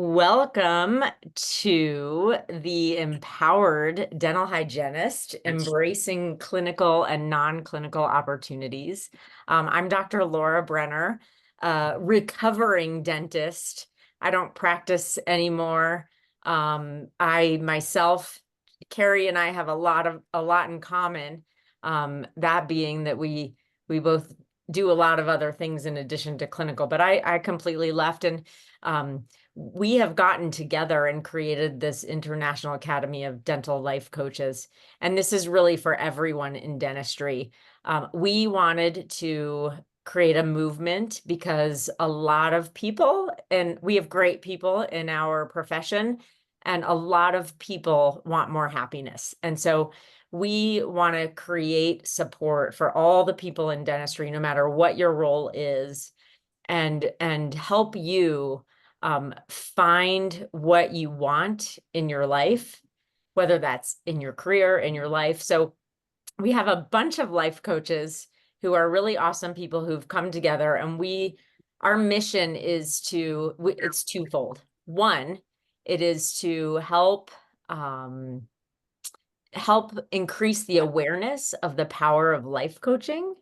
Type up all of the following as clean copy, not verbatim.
Welcome to the Empowered Dental Hygienist, embracing clinical and non-clinical opportunities. I'm Dr. Laura Brenner, recovering dentist. I don't practice anymore. I myself, Carrie and I have a lot in common. That being that we both do a lot of other things in addition to clinical, but I completely left, and we have gotten together and created this International Academy of Dental Life Coaches. And this is really for everyone in dentistry. We wanted to create a movement because a lot of people, and we have great people in our profession, and a lot of people want more happiness. And so we want to create support for all the people in dentistry, no matter what your role is, and help you find what you want in your life, whether that's in your career, in your life. So we have a bunch of life coaches who are really awesome people who've come together, and our mission is it's twofold. One, it is to help increase the awareness of the power of life coaching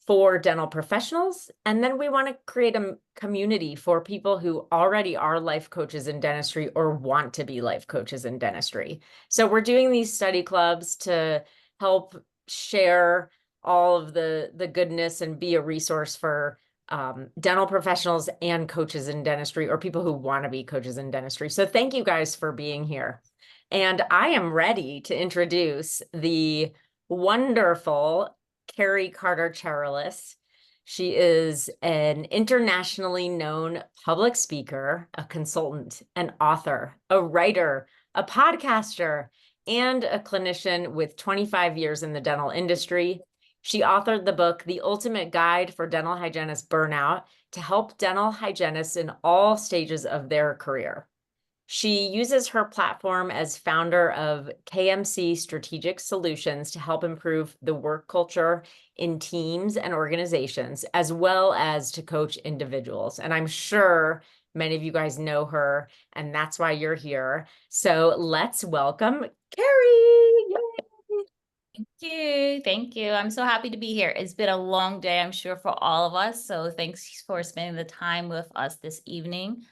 for dental professionals. And then we want to create a community for people who already are life coaches in dentistry or want to be life coaches in dentistry. So we're doing these study clubs to help share all of the goodness and be a resource for dental professionals and coaches in dentistry, or people who want to be coaches in dentistry. So thank you guys for being here. And I am ready to introduce the wonderful Carrie Carter-Cherilus. She is an internationally known public speaker, a consultant, an author, a writer, a podcaster, and a clinician with 25 years in the dental industry. She authored the book, The Ultimate Guide for Dental Hygienist Burnout, to help dental hygienists in all stages of their career. She uses her platform as founder of KMC Strategic Solutions to help improve the work culture in teams and organizations, as well as to coach individuals. And I'm sure many of you guys know her, and that's why you're here. So let's welcome Carrie. Yay! Thank you. Thank you. I'm so happy to be here. It's been a long day, I'm sure, for all of us. So thanks for spending the time with us this evening.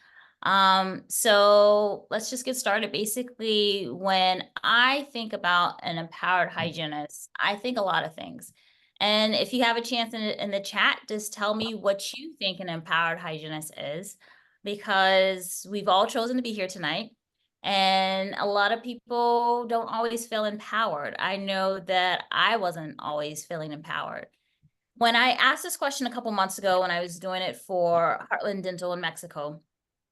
So let's just get started. Basically, when I think about an empowered hygienist, I think a lot of things. And if you have a chance in the chat, just tell me what you think an empowered hygienist is, because we've all chosen to be here tonight. And a lot of people don't always feel empowered. I know that I wasn't always feeling empowered. When I asked this question a couple months ago, when I was doing it for Heartland Dental in Mexico,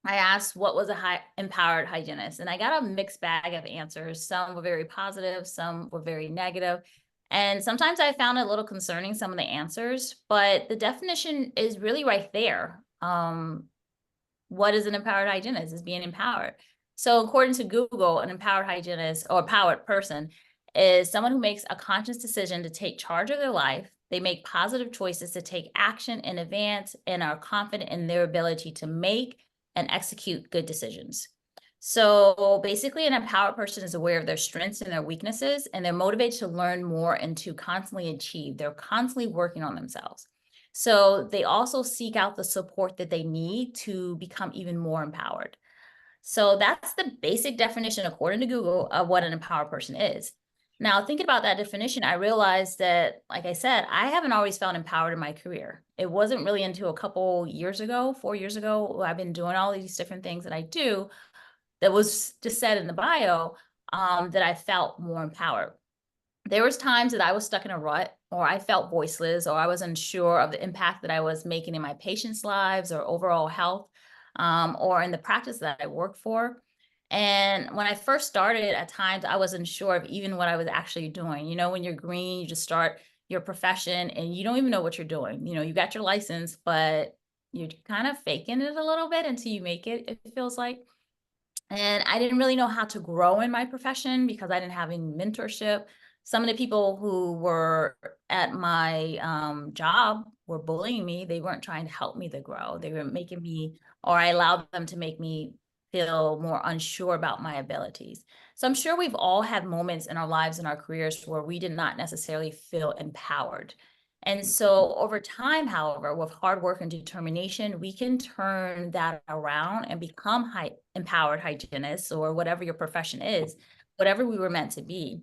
I asked what was a empowered hygienist, and I got a mixed bag of answers. Some were very positive, some were very negative. And sometimes I found it a little concerning, some of the answers, but the definition is really right there. What is an empowered hygienist? Is being empowered. So according to Google, an empowered hygienist or empowered person is someone who makes a conscious decision to take charge of their life. They make positive choices to take action in advance and are confident in their ability to make and execute good decisions. So basically, an empowered person is aware of their strengths and their weaknesses, and they're motivated to learn more and to constantly achieve. They're constantly working on themselves. So they also seek out the support that they need to become even more empowered. So that's the basic definition, according to Google, of what an empowered person is. Now, thinking about that definition, I realized that, like I said, I haven't always felt empowered in my career. It wasn't really until a couple years ago, 4 years ago, I've been doing all these different things that I do that was just said in the bio, that I felt more empowered. There was times that I was stuck in a rut, or I felt voiceless, or I was unsure of the impact that I was making in my patients' lives or overall health, or in the practice that I work for. And when I first started, at times I wasn't sure of even what I was actually doing. You know, when you're green, you just start your profession and you don't even know what you're doing. You know, you got your license, but you're kind of faking it a little bit until you make it, it feels like. And I didn't really know how to grow in my profession because I didn't have any mentorship. Some of the people who were at my job were bullying me. They weren't trying to help me to grow. They were making me, or I allowed them to make me feel more unsure about my abilities. So I'm sure we've all had moments in our lives and our careers where we did not necessarily feel empowered. And so over time, however, with hard work and determination, we can turn that around and become empowered hygienists, or whatever your profession is, whatever we were meant to be.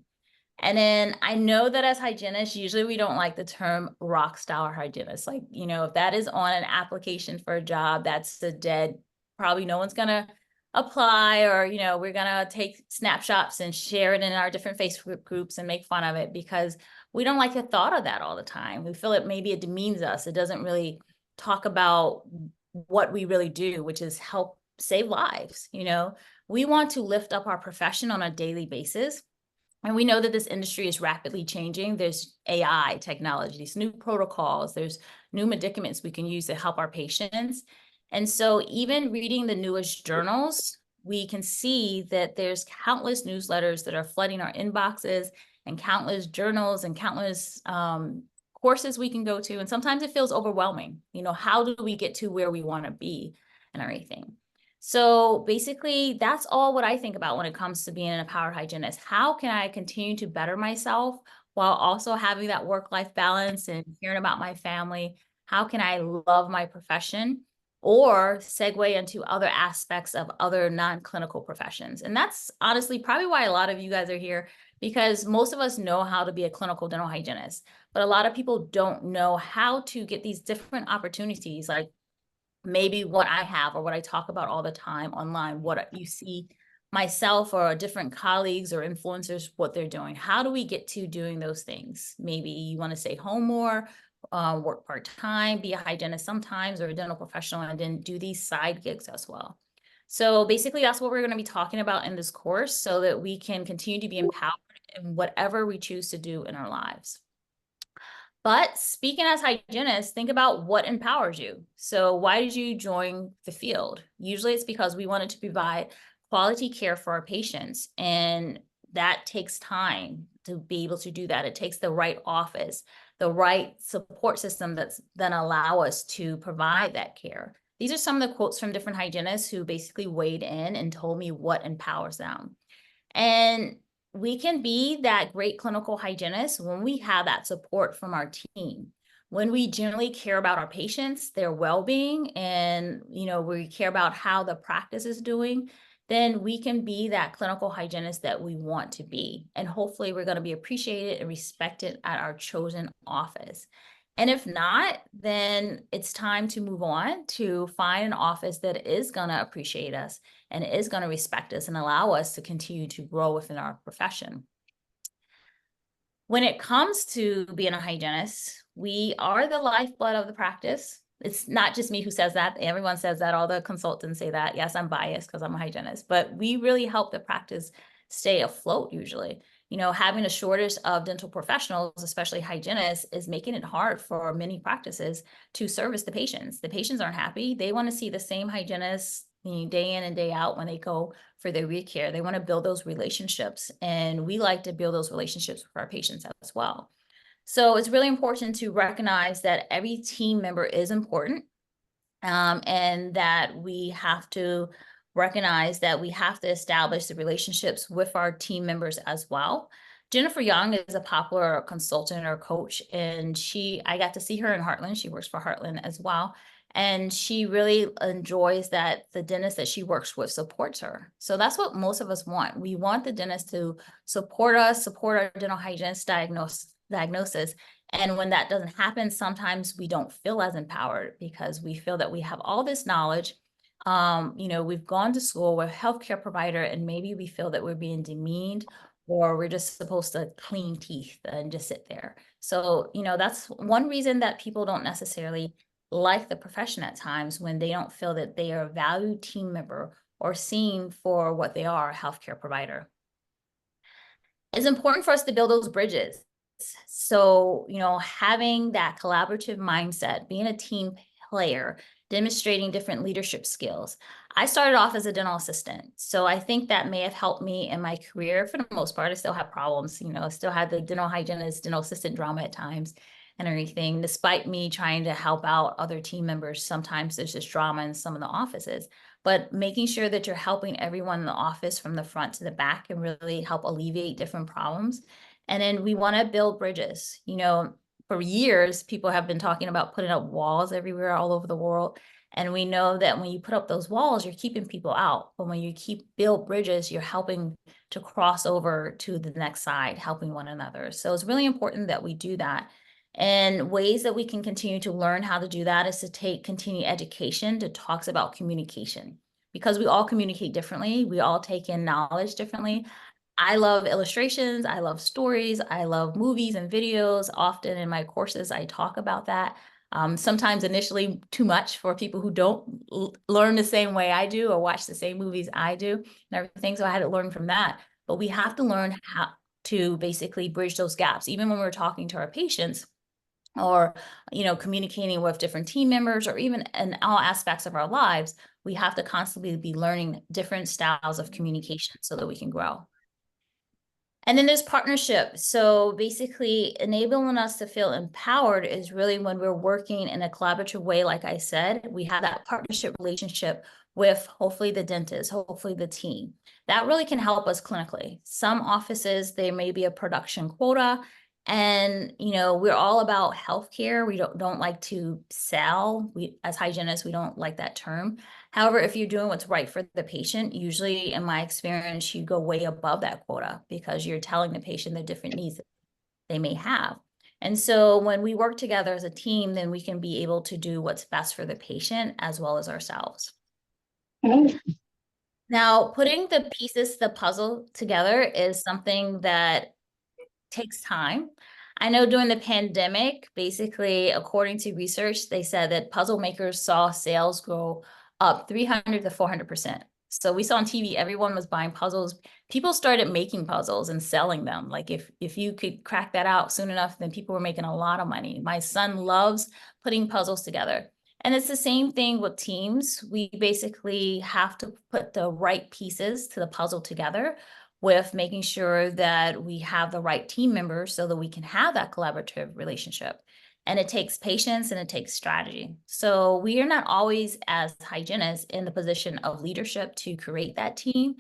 And then I know that as hygienists, usually we don't like the term rock star hygienist. Like, if that is on an application for a job, that's the dead, probably no one's gonna apply, or, we're gonna take snapshots and share it in our different Facebook groups and make fun of it, because we don't like the thought of that all the time. We feel it, maybe it demeans us. It doesn't really talk about what we really do, which is help save lives. We want to lift up our profession on a daily basis. And we know that this industry is rapidly changing. There's AI technology, these new protocols, there's new medicaments we can use to help our patients. And so even reading the newest journals, we can see that there's countless newsletters that are flooding our inboxes, and countless journals and countless courses we can go to. And sometimes it feels overwhelming. How do we get to where we want to be and everything? So basically, that's all what I think about when it comes to being an empowered hygienist. How can I continue to better myself while also having that work-life balance and caring about my family? How can I love my profession or segue into other aspects of other non-clinical professions? And that's honestly probably why a lot of you guys are here, because most of us know how to be a clinical dental hygienist, but a lot of people don't know how to get these different opportunities, like maybe what I have or what I talk about all the time online, what you see myself or different colleagues or influencers, what they're doing. How do we get to doing those things? Maybe you want to stay home more, work part-time, be a hygienist sometimes, or a dental professional, and then do these side gigs as well. So basically, that's what we're going to be talking about in this course, so that we can continue to be empowered in whatever we choose to do in our lives. But speaking as hygienists, think about what empowers you. So why did you join the field? Usually it's because we wanted to provide quality care for our patients, and that takes time to be able to do that. It takes the right office, the right support system that's then allow us to provide that care. These are some of the quotes from different hygienists who basically weighed in and told me what empowers them. And we can be that great clinical hygienist when we have that support from our team, when we generally care about our patients, their well-being, and we care about how the practice is doing. Then we can be that clinical hygienist that we want to be. And hopefully we're going to be appreciated and respected at our chosen office. And if not, then it's time to move on to find an office that is going to appreciate us and is going to respect us and allow us to continue to grow within our profession. When it comes to being a hygienist, we are the lifeblood of the practice. It's not just me who says that. Everyone says that. All the consultants say that. Yes, I'm biased because I'm a hygienist, but we really help the practice stay afloat usually. Having a shortage of dental professionals, especially hygienists, is making it hard for many practices to service the patients. The patients aren't happy. They want to see the same hygienists day in and day out when they go for their recare. They want to build those relationships, and we like to build those relationships with our patients as well. So it's really important to recognize that every team member is important, and that we have to recognize that we have to establish the relationships with our team members as well. Jennifer Young is a popular consultant or coach, and I got to see her in Heartland. She works for Heartland as well. And she really enjoys that the dentist that she works with supports her. So that's what most of us want. We want the dentist to support us, support our dental hygienist diagnosis. And when that doesn't happen, sometimes we don't feel as empowered because we feel that we have all this knowledge. We've gone to school, we're a healthcare provider, and maybe we feel that we're being demeaned, or we're just supposed to clean teeth and just sit there. So, that's one reason that people don't necessarily like the profession at times, when they don't feel that they are a valued team member or seen for what they are, a healthcare provider. It's important for us to build those bridges. So, having that collaborative mindset, being a team player, demonstrating different leadership skills. I started off as a dental assistant, so I think that may have helped me in my career for the most part. I still have problems, I still had the dental hygienist, dental assistant drama at times. and everything, despite me trying to help out other team members. Sometimes there's just drama in some of the offices, but making sure that you're helping everyone in the office from the front to the back and really help alleviate different problems. And then we want to build bridges. You know, for years, people have been talking about putting up walls everywhere all over the world. And we know that when you put up those walls, you're keeping people out. But when you build bridges, you're helping to cross over to the next side, helping one another. So it's really important that we do that. And ways that we can continue to learn how to do that is to take continuing education that talks about communication, because we all communicate differently. We all take in knowledge differently. I love illustrations. I love stories. I love movies and videos. Often in my courses, I talk about that. Sometimes initially too much for people who don't learn the same way I do or watch the same movies I do and everything. So I had to learn from that. But we have to learn how to basically bridge those gaps, even when we're talking to our patients, or communicating with different team members, or even in all aspects of our lives. We have to constantly be learning different styles of communication so that we can grow. And then there's partnership. So basically enabling us to feel empowered is really when we're working in a collaborative way. Like I said, we have that partnership relationship with hopefully the dentist, hopefully the team. That really can help us clinically. Some offices, there may be a production quota, and we're all about healthcare. We don't like to sell. We, as hygienists, we don't like that term. However, if you're doing what's right for the patient, usually in my experience, you go way above that quota because you're telling the patient the different needs that they may have. And so when we work together as a team, then we can be able to do what's best for the patient as well as ourselves. Now, putting the pieces, the puzzle together is something that takes time. I know during the pandemic, basically, according to research, they said that puzzle makers saw sales grow up 300 to 400%. So we saw on TV, everyone was buying puzzles. People started making puzzles and selling them. Like if you could crack that out soon enough, then people were making a lot of money. My son loves putting puzzles together. And it's the same thing with teams. We basically have to put the right pieces to the puzzle together, with making sure that we have the right team members so that we can have that collaborative relationship. And it takes patience and it takes strategy. So we are not always, as hygienists, in the position of leadership to create that team,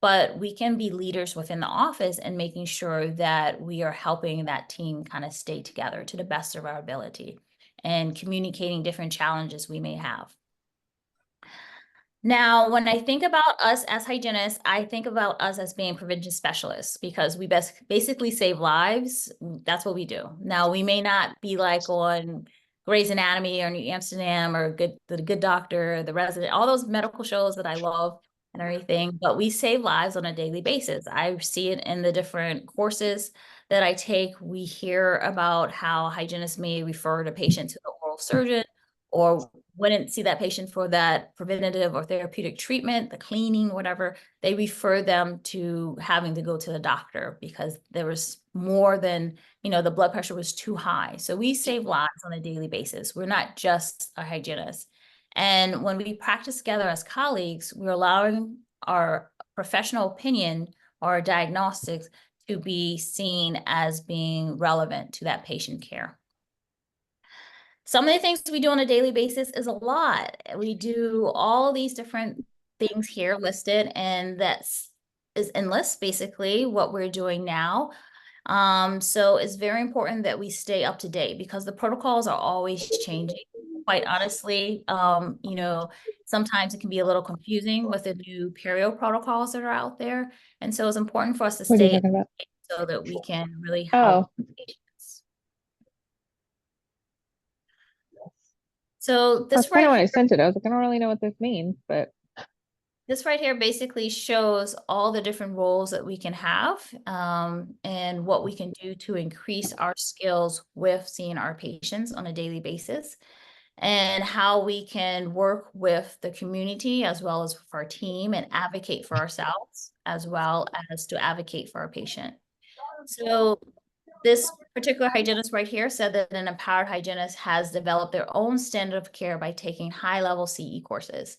but we can be leaders within the office and making sure that we are helping that team kind of stay together to the best of our ability and communicating different challenges we may have. Now, when I think about us as hygienists, I think about us as being prevention specialists, because we basically save lives. That's what we do. Now, we may not be like on Grey's Anatomy or New Amsterdam or The Good Doctor, The Resident, all those medical shows that I love and everything, but we save lives on a daily basis. I see it in the different courses that I take. We hear about how hygienists may refer the patient to the oral surgeon, or wouldn't see that patient for that preventative or therapeutic treatment, the cleaning, whatever. They refer them to having to go to the doctor because there was more than, the blood pressure was too high. So we save lives on a daily basis. We're not just a hygienist. And when we practice together as colleagues, we're allowing our professional opinion or diagnostics to be seen as being relevant to that patient care. Some of the things we do on a daily basis is a lot. We do all these different things here listed, and is in lists basically what we're doing now. So it's very important that we stay up to date because the protocols are always changing. Quite honestly, sometimes it can be a little confusing with the new perio protocols that are out there. And so it's important for us to What are you stay talking about? so that we can really Oh, help patients. So that's this kind right of when here, I sent it. I was like, I don't really know what this means, but this right here basically shows all the different roles that we can have, and what we can do to increase our skills with seeing our patients on a daily basis, and how we can work with the community as well as with our team and advocate for ourselves as well as to advocate for our patient. So this particular hygienist right here said that an empowered hygienist has developed their own standard of care by taking high-level CE courses.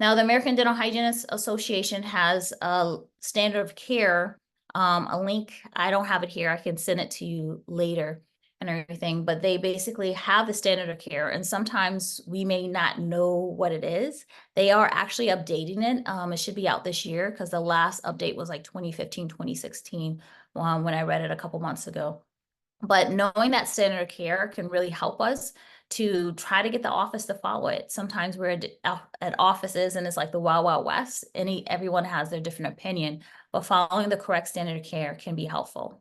Now, the American Dental Hygienists Association has a standard of care, a link. I don't have it here. I can send it to you later. and everything, but they basically have the standard of care. And sometimes we may not know what it is. They are actually updating it. It should be out this year because the last update was like 2015, 2016, when I read it a couple months ago. But knowing that standard of care can really help us to try to get the office to follow it. Sometimes we're at offices and it's like the Wild Wild West, and everyone has their different opinion, but following the correct standard of care can be helpful.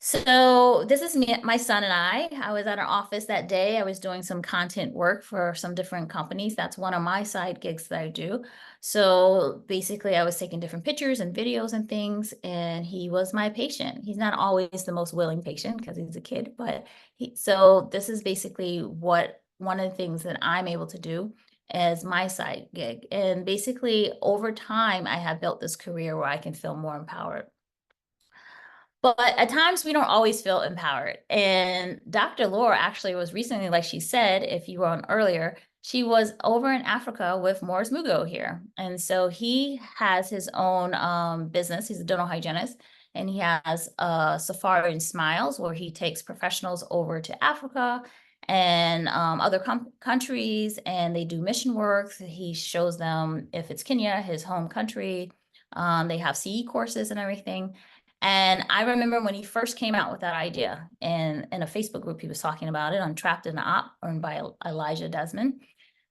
So this is me, my son and I was at our office that day. I was doing some content work for some different companies. That's one of my side gigs that I do. So basically I was taking different pictures and videos and things, and he was my patient. He's not always the most willing patient because he's a kid, but so this is basically one of the things that I'm able to do as my side gig. And basically over time, I have built this career where I can feel more empowered. But at times we don't always feel empowered. And Dr. Laura actually was recently, like she said, if you were on earlier, she was over in Africa with Morris Mugo here. And so he has his own business. He's a dental hygienist, and he has Safari and Smiles, where he takes professionals over to Africa and other countries, and they do mission work. He shows them, if it's Kenya, his home country. They have CE courses and everything. And I remember when he first came out with that idea, and in a Facebook group, he was talking about it on Trapped in the Op, owned by Elijah Desmond.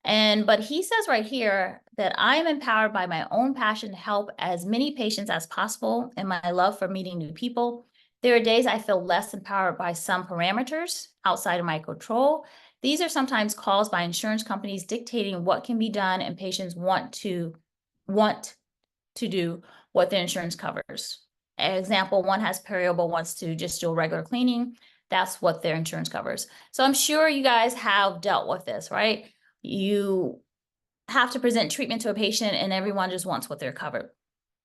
But he says right here that I am empowered by my own passion to help as many patients as possible and my love for meeting new people. There are days I feel less empowered by some parameters outside of my control. These are sometimes caused by insurance companies dictating what can be done, and patients want to do what the insurance covers. Example, one has perioral, wants to just do a regular cleaning. That's what their insurance covers. So I'm sure you guys have dealt with this, right? You have to present treatment to a patient and everyone just wants what they're covered.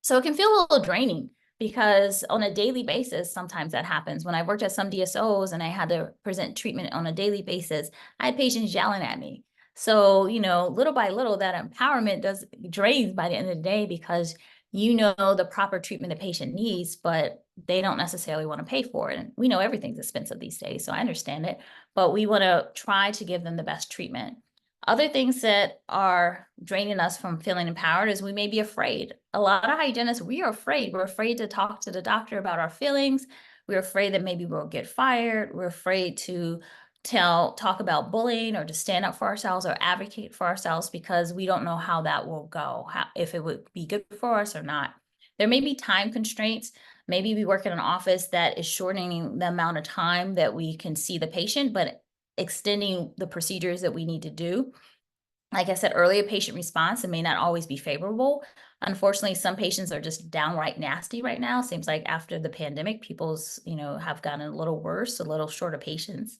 So it can feel a little draining because on a daily basis, sometimes that happens. When I worked at some DSOs and I had to present treatment on a daily basis, I had patients yelling at me. So, little by little, that empowerment drains by the end of the day because you know the proper treatment the patient needs, but they don't necessarily want to pay for it. And we know everything's expensive these days, so I understand it, but we want to try to give them the best treatment. Other things that are draining us from feeling empowered is we may be afraid. A lot of hygienists, we are afraid. We're afraid to talk to the doctor about our feelings. We're afraid that maybe we'll get fired. We're afraid to talk about bullying or to stand up for ourselves or advocate for ourselves because we don't know how that will go, if it would be good for us or not. There may be time constraints. Maybe we work in an office that is shortening the amount of time that we can see the patient, but extending the procedures that we need to do. Like I said earlier, patient response, it may not always be favorable. Unfortunately, some patients are just downright nasty right now. Seems like after the pandemic, people's, have gotten a little worse, a little short of patience.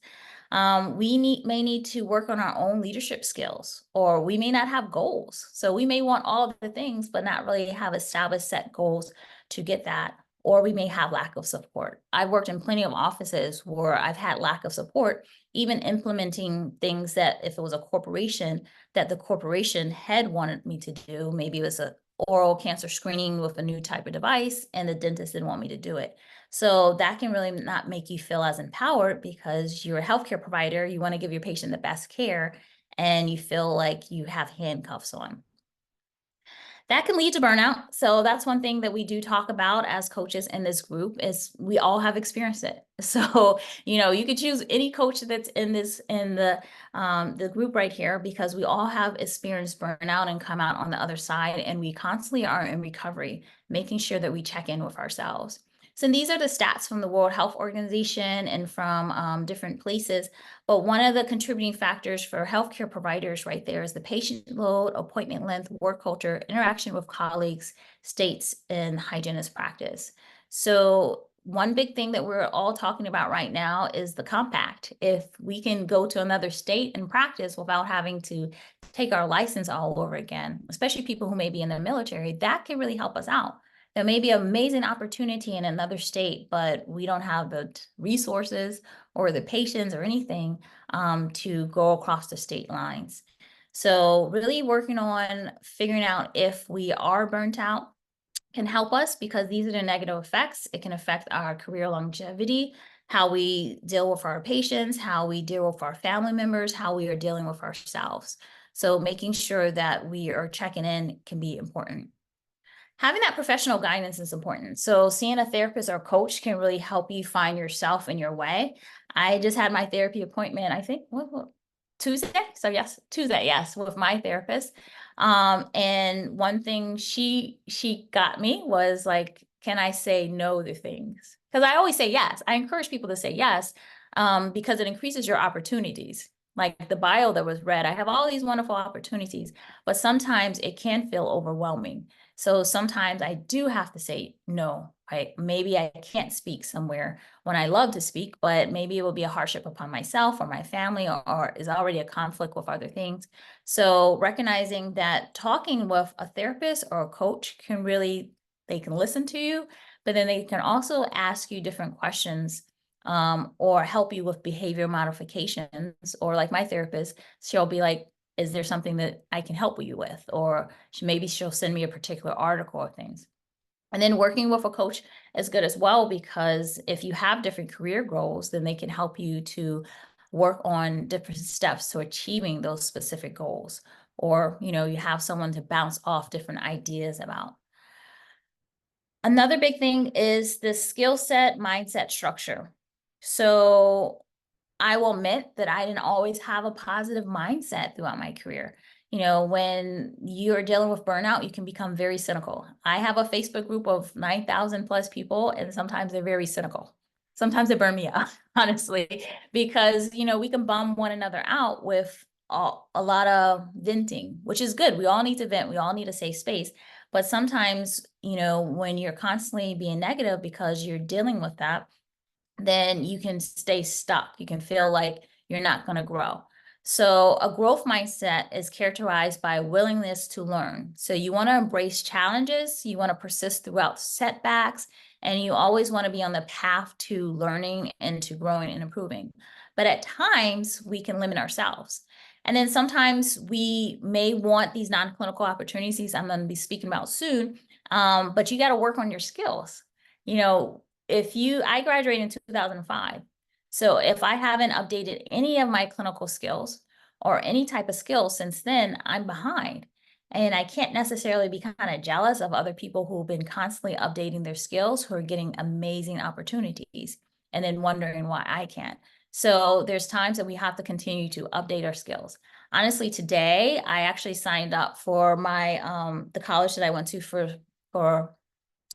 We may need to work on our own leadership skills, or we may not have goals. So we may want all of the things, but not really have established set goals to get that. Or we may have lack of support. I've worked in plenty of offices where I've had lack of support, even implementing things that if it was a corporation that the corporation head wanted me to do, maybe it was a oral cancer screening with a new type of device and the dentist didn't want me to do it. So that can really not make you feel as empowered because you're a healthcare provider, you want to give your patient the best care and you feel like you have handcuffs on. That can lead to burnout. So that's one thing that we do talk about as coaches in this group is we all have experienced it. So, you could choose any coach that's in the group right here because we all have experienced burnout and come out on the other side. And we constantly are in recovery, making sure that we check in with ourselves. So these are the stats from the World Health Organization and from different places. But one of the contributing factors for healthcare providers right there is the patient load, appointment length, work culture, interaction with colleagues, states, and hygienist practice. So one big thing that we're all talking about right now is the compact. If we can go to another state and practice without having to take our license all over again, especially people who may be in the military, that can really help us out. There may be an amazing opportunity in another state, but we don't have the resources or the patience or anything to go across the state lines. So really working on figuring out if we are burnt out can help us because these are the negative effects. It can affect our career longevity, how we deal with our patients, how we deal with our family members, how we are dealing with ourselves. So making sure that we are checking in can be important. Having that professional guidance is important. So seeing a therapist or coach can really help you find yourself in your way. I just had my therapy appointment, I think, Tuesday. So yes, Tuesday, yes, with my therapist. And one thing she got me was like, can I say no to things? Because I always say yes. I encourage people to say yes, because it increases your opportunities. Like the bio that was read, I have all these wonderful opportunities, but sometimes it can feel overwhelming. So sometimes I do have to say no, right? Maybe I can't speak somewhere when I love to speak, but maybe it will be a hardship upon myself or my family, or is already a conflict with other things. So recognizing that talking with a therapist or a coach can really, they can listen to you, but then they can also ask you different questions, or help you with behavior modifications. Or like my therapist, she'll be like, is there something that I can help you with? Or maybe she'll send me a particular article or things. And then working with a coach is good as well, because if you have different career goals, then they can help you to work on different steps to achieving those specific goals. Or, you have someone to bounce off different ideas about. Another big thing is the skill set, mindset, structure. So I will admit that I didn't always have a positive mindset throughout my career. When you're dealing with burnout, you can become very cynical. I have a Facebook group of 9,000 plus people, and sometimes they're very cynical. Sometimes they burn me out, honestly, because, we can bum one another out with a lot of venting, which is good. We all need to vent. We all need a safe space. But sometimes, when you're constantly being negative because you're dealing with that, then you can stay stuck. You can feel like you're not going to grow. So a growth mindset is characterized by willingness to learn. So you want to embrace challenges, you want to persist throughout setbacks, and you always want to be on the path to learning and to growing and improving. But at times we can limit ourselves. And then sometimes we may want these non-clinical opportunities I'm going to be speaking about soon, but you got to work on your skills. I graduated in 2005. So if I haven't updated any of my clinical skills or any type of skills since then, I'm behind. And I can't necessarily be kind of jealous of other people who've been constantly updating their skills, who are getting amazing opportunities, and then wondering why I can't. So there's times that we have to continue to update our skills. Honestly, today I actually signed up for my the college that I went to for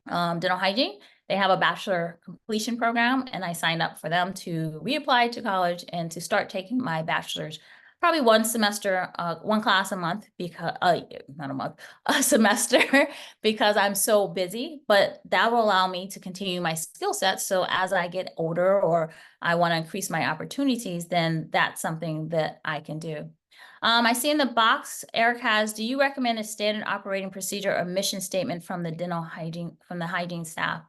dental hygiene. They have a bachelor completion program, and I signed up for them to reapply to college and to start taking my bachelor's probably one semester, one class a month, because not a month, a semester, because I'm so busy. But that will allow me to continue my skill set. So as I get older or I want to increase my opportunities, then that's something that I can do. I see in the box, Eric has, do you recommend a standard operating procedure or mission statement from the hygiene staff?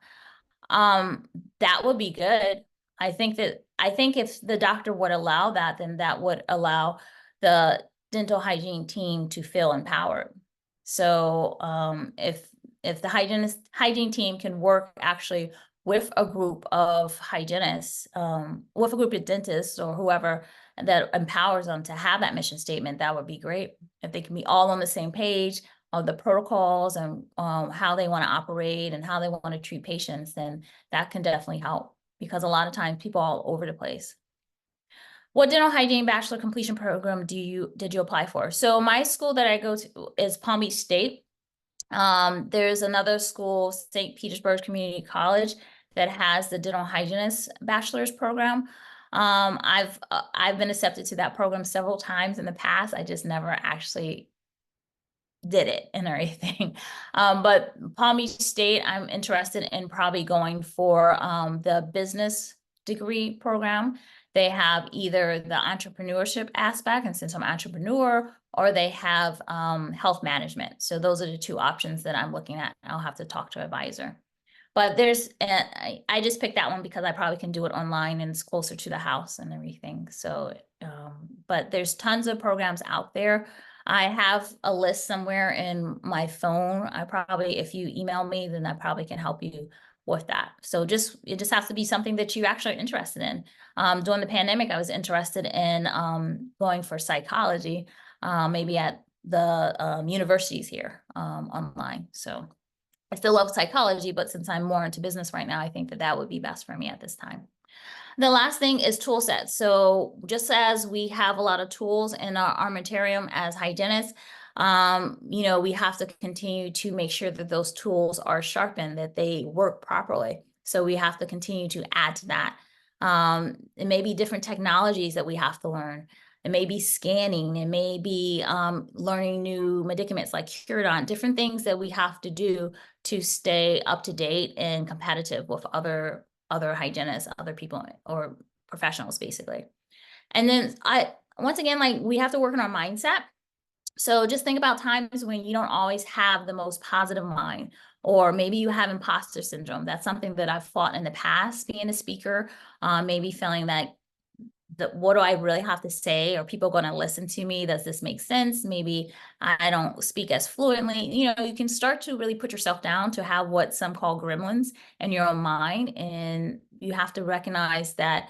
That would be good. I think if the doctor would allow that, then that would allow the dental hygiene team to feel empowered. So if the hygiene team can work actually with a group of hygienists, with a group of dentists or whoever that empowers them to have that mission statement, that would be great. If they can be all on the same page of the protocols and how they want to operate and how they want to treat patients, then that can definitely help, because a lot of times people are all over the place. What dental hygiene bachelor completion program did you apply for? So my school that I go to is Palm Beach State. There's another school, St. Petersburg Community College, that has the dental hygienist bachelor's program. I've been accepted to that program several times in the past. I just never actually did it and everything. But Palm Beach State, I'm interested in probably going for the business degree program. They have either the entrepreneurship aspect, and since I'm an entrepreneur, or they have health management. So those are the two options that I'm looking at. I'll have to talk to an advisor. But I just picked that one because I probably can do it online and it's closer to the house and everything. So, but there's tons of programs out there. I have a list somewhere in my phone. If you email me, then I probably can help you with that. So it just has to be something that you actually are interested in. During the pandemic, I was interested in going for psychology, maybe at the universities here online. So I still love psychology, but since I'm more into business right now, I think that that would be best for me at this time. The last thing is tool sets. So just as we have a lot of tools in our armamentarium as hygienists, we have to continue to make sure that those tools are sharpened, that they work properly. So we have to continue to add to that. It may be different technologies that we have to learn. It may be scanning. It may be learning new medicaments like Curidon, different things that we have to do to stay up to date and competitive with other hygienists, other people or professionals, basically. And then once again, like, we have to work on our mindset. So just think about times when you don't always have the most positive mind, or maybe you have imposter syndrome. That's something that I've fought in the past, being a speaker, maybe feeling that what do I really have to say? Are people going to listen to me? Does this make sense? Maybe I don't speak as fluently. You can start to really put yourself down, to have what some call gremlins in your own mind. And you have to recognize that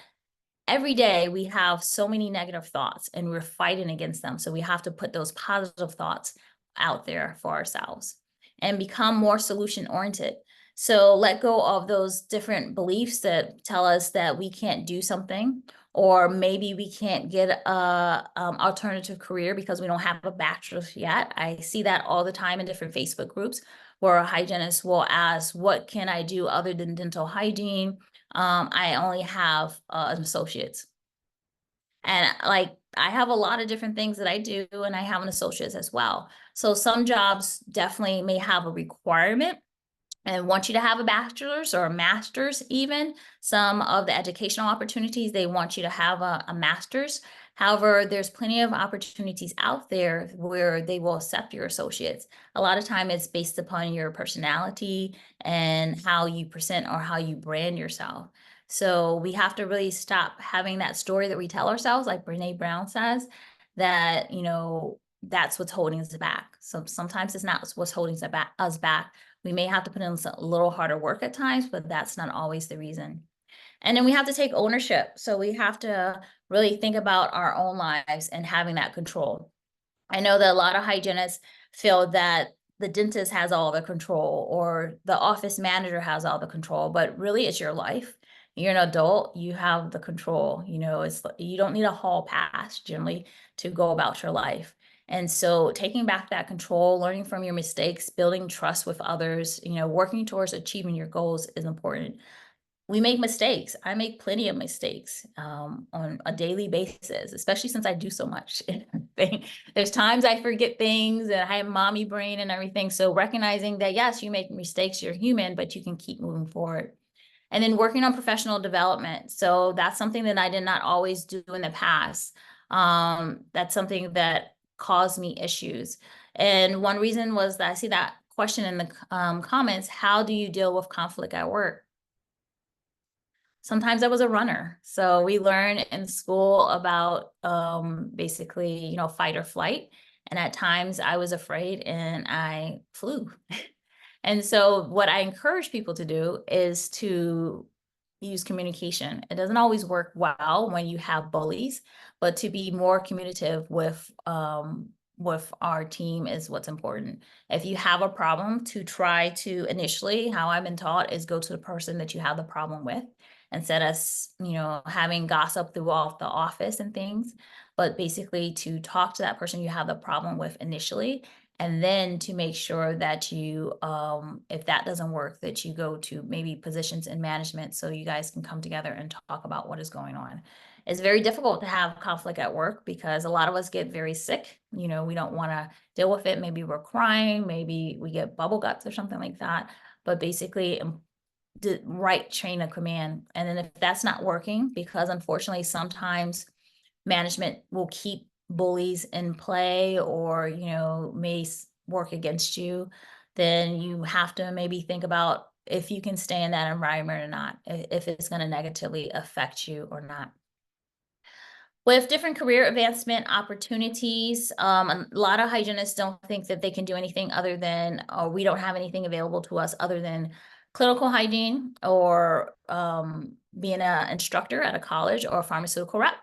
every day we have so many negative thoughts and we're fighting against them. So we have to put those positive thoughts out there for ourselves and become more solution oriented. So let go of those different beliefs that tell us that we can't do something, or maybe we can't get a alternative career because we don't have a bachelor's yet. I see that all the time in different Facebook groups where a hygienist will ask, what can I do other than dental hygiene? I only have an associate's. And like, I have a lot of different things that I do, and I have an associate's as well. So some jobs definitely may have a requirement and want you to have a bachelor's or a master's even. Some of the educational opportunities, they want you to have a master's. However, there's plenty of opportunities out there where they will accept your associates. A lot of time it's based upon your personality and how you present or how you brand yourself. So we have to really stop having that story that we tell ourselves, like Brene Brown says, that, that's what's holding us back. So sometimes it's not what's holding us back. We may have to put in a little harder work at times, but that's not always the reason. And then we have to take ownership. So we have to really think about our own lives and having that control. I know that a lot of hygienists feel that the dentist has all the control or the office manager has all the control, but really it's your life. You're an adult, you have the control. You don't need a hall pass generally to go about your life. And so taking back that control, learning from your mistakes, building trust with others, working towards achieving your goals is important. We make mistakes. I make plenty of mistakes on a daily basis, especially since I do so much. There's times I forget things and I have mommy brain and everything. So recognizing that, yes, you make mistakes, you're human, but you can keep moving forward. And then working on professional development. So that's something that I did not always do in the past. That's something that caused me issues. And one reason was that I see that question in the comments, how do you deal with conflict at work? Sometimes I was a runner. So we learn in school about basically, fight or flight. And at times I was afraid and I flew. And so what I encourage people to do is to use communication. It doesn't always work well when you have bullies, but to be more communicative with our team is what's important. If you have a problem, to try to initially, how I've been taught, is go to the person that you have the problem with, instead of having gossip throughout the office and things, but basically to talk to that person you have the problem with initially, and then to make sure that you, if that doesn't work, that you go to maybe positions in management so you guys can come together and talk about what is going on. It's very difficult to have conflict at work because a lot of us get very sick. We don't want to deal with it. Maybe we're crying, maybe we get bubble guts or something like that. But basically, the right chain of command. And then if that's not working, because unfortunately sometimes management will keep bullies in play or may work against you, then you have to maybe think about if you can stay in that environment or not, if it's going to negatively affect you or not. With different career advancement opportunities, a lot of hygienists don't think that they can do anything other than, or we don't have anything available to us other than clinical hygiene or being an instructor at a college or a pharmaceutical rep.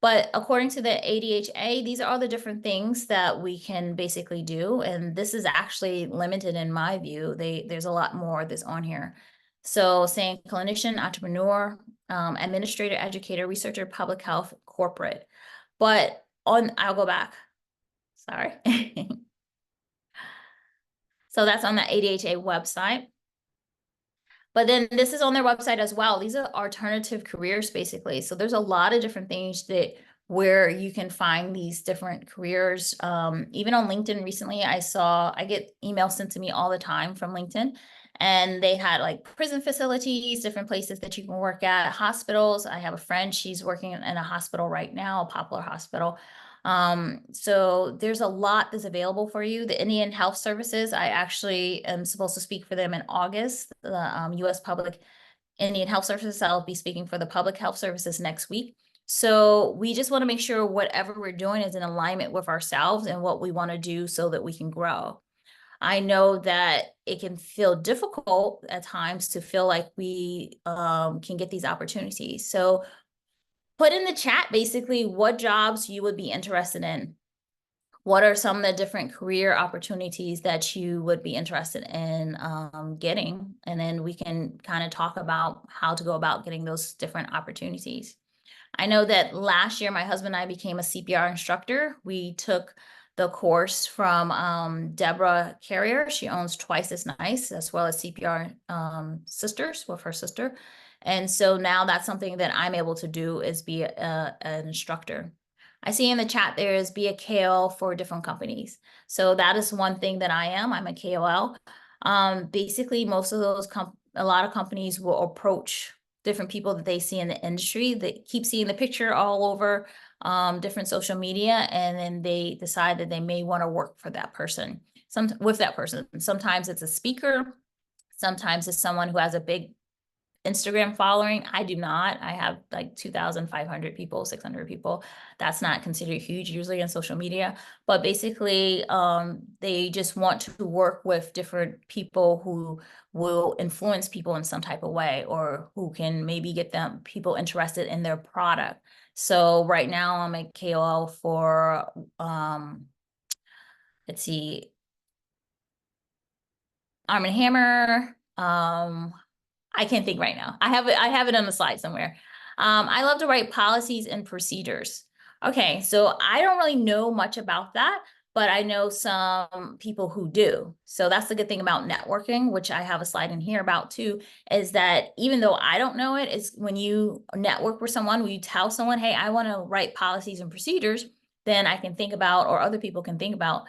But according to the ADHA, these are all the different things that we can basically do. And this is actually limited in my view. There's a lot more that's on here. So saying clinician, entrepreneur, administrator, educator, researcher, public health, corporate. But I'll go back. Sorry. So that's on the ADHA website. But then this is on their website as well. These are alternative careers, basically. So there's a lot of different things that where you can find these different careers. Even on LinkedIn recently, I get emails sent to me all the time from LinkedIn. And they had like prison facilities, different places that you can work at, hospitals. I have a friend, she's working in a hospital right now, a popular hospital. So there's a lot that's available for you. The Indian Health Services, I actually am supposed to speak for them in August, the U.S. Public Indian Health Services. I'll be speaking for the Public Health Services next week. So we just want to make sure whatever we're doing is in alignment with ourselves and what we want to do so that we can grow. I know that it can feel difficult at times to feel like we can get these opportunities. So put in the chat basically what jobs you would be interested in. What are some of the different career opportunities that you would be interested in getting? And then we can kind of talk about how to go about getting those different opportunities. I know that last year, my husband and I became a CPR instructor. We took the course from Deborah Carrier. She owns Twice as Nice, as well as CPR Sisters with her sister. And so now that's something that I'm able to do is be an instructor. I see in the chat there is be a KOL for different companies. So that is one thing that I am. I'm a KOL. Basically, most of those, a lot of companies will approach different people that they see in the industry. They keep seeing the picture all over different social media, and then they decide that they may want to work for that person, with that person. Sometimes it's a speaker. Sometimes it's someone who has a big Instagram following. I do not. I have like 2,500 people, 600 people. That's not considered huge usually in social media, but basically they just want to work with different people who will influence people in some type of way, or who can maybe get them people interested in their product. So right now I'm a KOL for let's see, Arm & Hammer. I can't think right now. I have it on the slide somewhere. I love to write policies and procedures. Okay, so I don't really know much about that, but I know some people who do. So that's the good thing about networking, which I have a slide in here about too, is that even though I don't know it, is when you network with someone, when you tell someone, hey, I want to write policies and procedures, then I can think about, or other people can think about,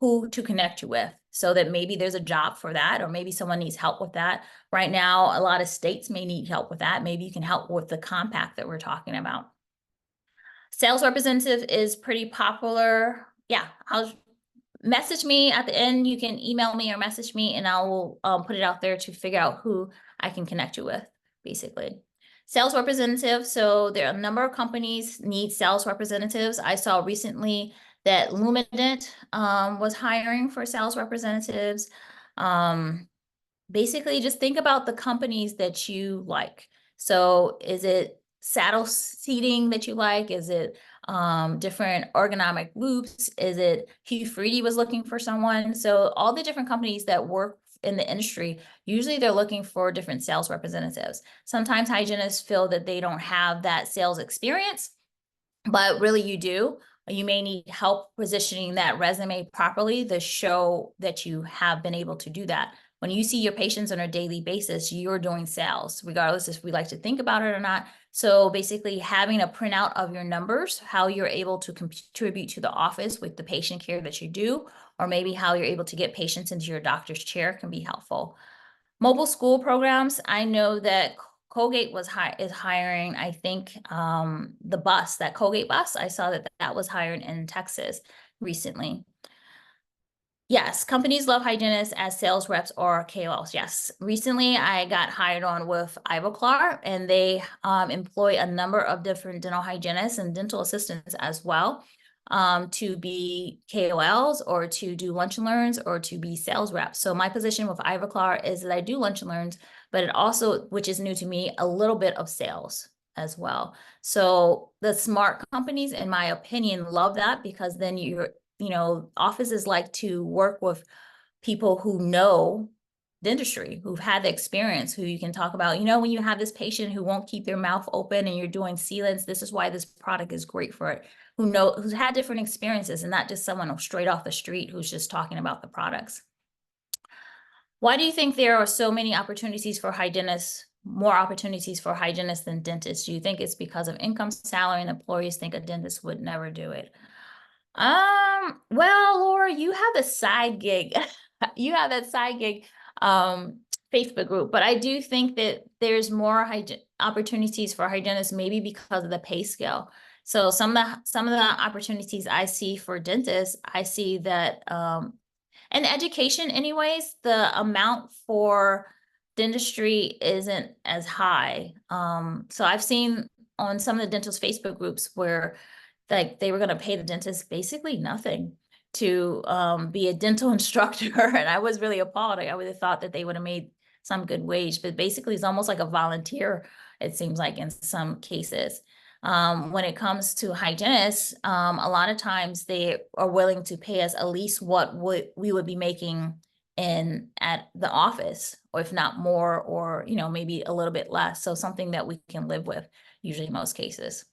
who to connect you with, so that maybe there's a job for that, or maybe someone needs help with that. Right now, a lot of states may need help with that. Maybe you can help with the compact that we're talking about. Sales representative is pretty popular. Yeah, I'll message me at the end. You can email me or message me, and I will put it out there to figure out who I can connect you with, basically. Sales representative. So there are a number of companies need sales representatives. I saw recently that Luminant was hiring for sales representatives. Basically, just think about the companies that you like. So is it saddle seating that you like? Is it different ergonomic loops? Is it Hugh Freedy was looking for someone? So all the different companies that work in the industry, usually they're looking for different sales representatives. Sometimes hygienists feel that they don't have that sales experience, but really you do. You may need help positioning that resume properly to show that you have been able to do that. When you see your patients on a daily basis, you're doing sales, regardless if we like to think about it or not. So basically having a printout of your numbers, how you're able to contribute to the office with the patient care that you do, or maybe how you're able to get patients into your doctor's chair can be helpful. Mobile school programs, I know that Colgate is hiring, I think, the bus, that Colgate bus. I saw that was hired in Texas recently. Yes, companies love hygienists as sales reps or KOLs. Yes, recently I got hired on with Ivoclar, and they employ a number of different dental hygienists and dental assistants as well. to be KOLs or to do lunch and learns or to be sales reps. So my position with Ivoclar is that I do lunch and learns, but it also, which is new to me, a little bit of sales as well. So the smart companies, in my opinion, love that, because then offices like to work with people who know dentistry, who've had the experience, who you can talk about, when you have this patient who won't keep their mouth open and you're doing sealants, this is why this product is great for it, who's had different experiences, and not just someone straight off the street who's just talking about the products. Why do you think there are so many opportunities for hygienists, more opportunities for hygienists than dentists? Do you think it's because of income, salary, and employees think a dentist would never do it? Well, Laura, you have the side gig. You have that side gig Facebook group, but I do think that there's more opportunities for hygienists, maybe because of the pay scale. So some of the opportunities I see for dentists, I see that and education anyways, the amount for dentistry isn't as high. So I've seen on some of the dentist Facebook groups where like they were going to pay the dentist basically nothing to be a dental instructor. And I was really appalled. I would have thought that they would have made some good wage, but basically it's almost like a volunteer, it seems like in some cases. When it comes to hygienists, a lot of times they are willing to pay us at least what we would be making at the office, or if not more, or maybe a little bit less. So something that we can live with, usually in most cases.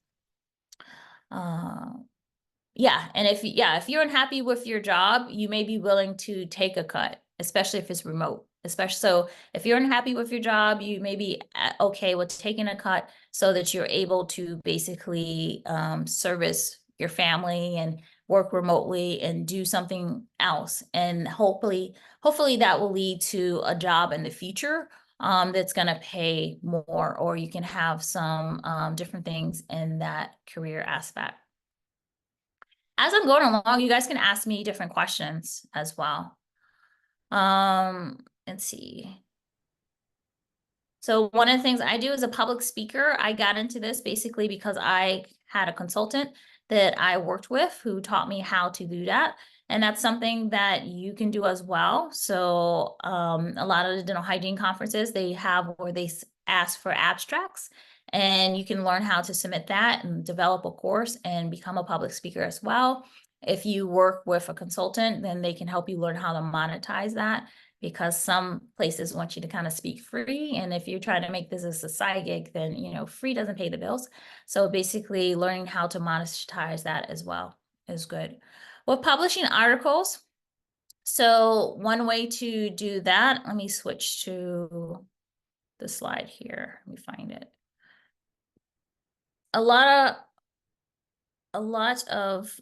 Yeah, and if you're unhappy with your job, you may be willing to take a cut, especially if it's remote. So if you're unhappy with your job, you may be okay with taking a cut so that you're able to basically service your family and work remotely and do something else. And hopefully that will lead to a job in the future that's going to pay more, or you can have some different things in that career aspect. As I'm going along, you guys can ask me different questions as well. Let's see. So one of the things I do as a public speaker, I got into this basically because I had a consultant that I worked with who taught me how to do that. And that's something that you can do as well. So a lot of the dental hygiene conferences, they have where they ask for abstracts, and you can learn how to submit that and develop a course and become a public speaker as well. If you work with a consultant, then they can help you learn how to monetize that, because some places want you to kind of speak free. And if you're trying to make this as a side gig, then, free doesn't pay the bills. So basically learning how to monetize that as well is good. Well, publishing articles. So one way to do that, let me switch to the slide here. Let me find it. A lot of